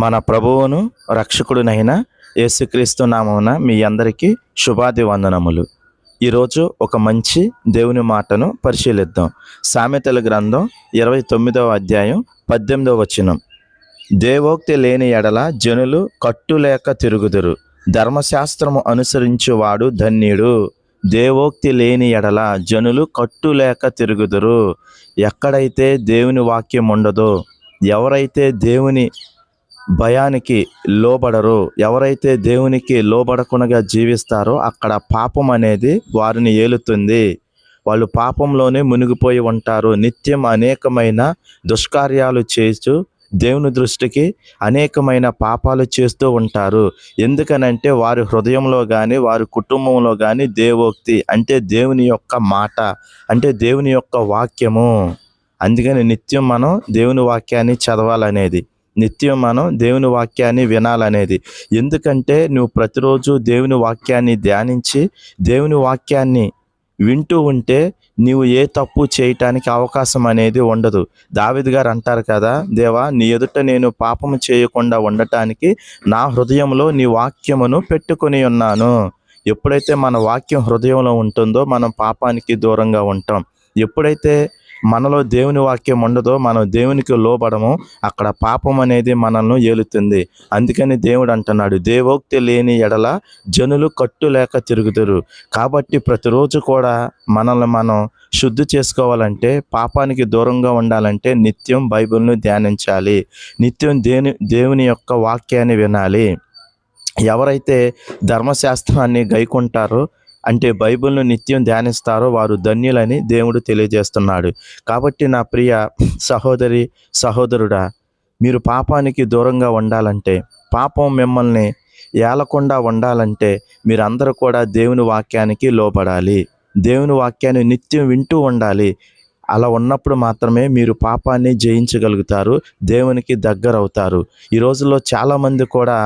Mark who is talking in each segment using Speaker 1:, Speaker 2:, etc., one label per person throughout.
Speaker 1: మన ప్రభువును రక్షకుడునైన యేసుక్రీస్తు నామమున మీ అందరికీ శుభాది వందనములు. ఈరోజు ఒక మంచి దేవుని మాటను పరిశీలిద్దాం. సామెతల గ్రంథం 29వ అధ్యాయం 18వ వచనం. దేవోక్తి లేని ఎడల జనులు కట్టులేక తిరుగుదురు, ధర్మశాస్త్రము అనుసరించువాడు ధన్యుడు. దేవోక్తి లేని ఎడల జనులు కట్టులేక తిరుగుదురు. ఎక్కడైతే దేవుని వాక్యం ఉండదో, ఎవరైతే దేవుని భయానికి లోబడరో, ఎవరైతే దేవునికి లోబడకుండా జీవిస్తారో అక్కడ పాపం అనేది వారిని ఏలుతుంది. వాళ్ళు పాపంలోనే మునిగిపోయి ఉంటారు. నిత్యం అనేకమైన దుష్కార్యాలు చేస్తూ దేవుని దృష్టికి అనేకమైన పాపాలు చేస్తూ ఉంటారు. ఎందుకనంటే వారి హృదయంలో కానీ వారి కుటుంబంలో కానీ దేవోక్తి అంటే దేవుని యొక్క మాట, అంటే దేవుని యొక్క వాక్యము. అందుకని నిత్యం మనం దేవుని వాక్యాన్ని చదవాలనేది, నిత్యం మనం దేవుని వాక్యాన్ని వినాలనేది. ఎందుకంటే నువ్వు ప్రతిరోజు దేవుని వాక్యాన్ని ధ్యానించి దేవుని వాక్యాన్ని వింటూ ఉంటే నీవు ఏ తప్పు చేయటానికి అవకాశం అనేది ఉండదు. దావీదు గారు అంటారు కదా, దేవా నీ ఎదుట నేను పాపము చేయకుండా ఉండటానికి నా హృదయంలో నీ వాక్యమును పెట్టుకొని ఉన్నాను. ఎప్పుడైతే మన వాక్యం హృదయంలో ఉంటుందో మనం పాపానికి దూరంగా ఉంటాం. ఎప్పుడైతే మనలో దేవుని వాక్యం ఉండదో, మనం దేవునికి లోబడము, అక్కడ పాపం అనేది మనల్ని ఏలుతుంది. అందుకని దేవుడు అంటున్నాడు, దేవోక్తి లేని ఎడల జనులు కట్టులేక తిరుగుదురు. కాబట్టి ప్రతిరోజు కూడా మనల్ని మనం శుద్ధి చేసుకోవాలంటే, పాపానికి దూరంగా ఉండాలంటే నిత్యం బైబిల్ను ధ్యానించాలి, నిత్యం దేవుని యొక్క వాక్యాన్ని వినాలి. ఎవరైతే ధర్మశాస్త్రాన్ని గైకుంటారో, అంటే బైబిల్ను నిత్యం ధ్యానిస్తారో వారు ధన్యులని దేవుడు తెలియజేస్తున్నాడు. కాబట్టి నా ప్రియ సహోదరి సహోదరుడా, మీరు పాపానికి దూరంగా ఉండాలంటే, పాపం మిమ్మల్ని ఏలకుండా ఉండాలంటే మీరందరూ కూడా దేవుని వాక్యానికి లోబడాలి, దేవుని వాక్యాన్ని నిత్యం వింటూ ఉండాలి. అలా ఉన్నప్పుడు మాత్రమే మీరు పాపాన్ని జయించగలుగుతారు, దేవునికి దగ్గర అవుతారు. ఈ రోజుల్లో చాలామంది కూడా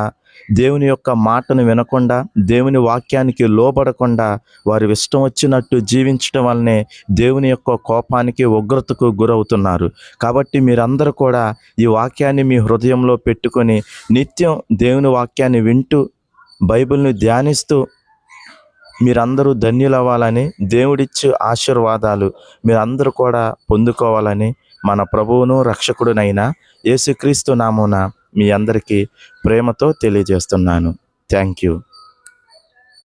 Speaker 1: దేవుని యొక్క మాటను వినకుండా, దేవుని వాక్యానికి లోబడకుండా వారి ఇష్టం వచ్చినట్టు జీవించడం వల్లనే దేవుని యొక్క కోపానికి ఉగ్రతకు గురవుతున్నారు. కాబట్టి మీరందరూ కూడా ఈ వాక్యాన్ని మీ హృదయంలో పెట్టుకొని నిత్యం దేవుని వాక్యాన్ని వింటూ బైబిల్ను ధ్యానిస్తూ మీరందరూ ధన్యులవ్వాలని, దేవుడిచ్చు ఆశీర్వాదాలు మీరందరూ కూడా పొందుకోవాలని మన ప్రభువును రక్షకుడునైన యేసుక్రీస్తు నామమున మీ అందరికీ ప్రేమతో తెలియజేస్తున్నాను. Thank you.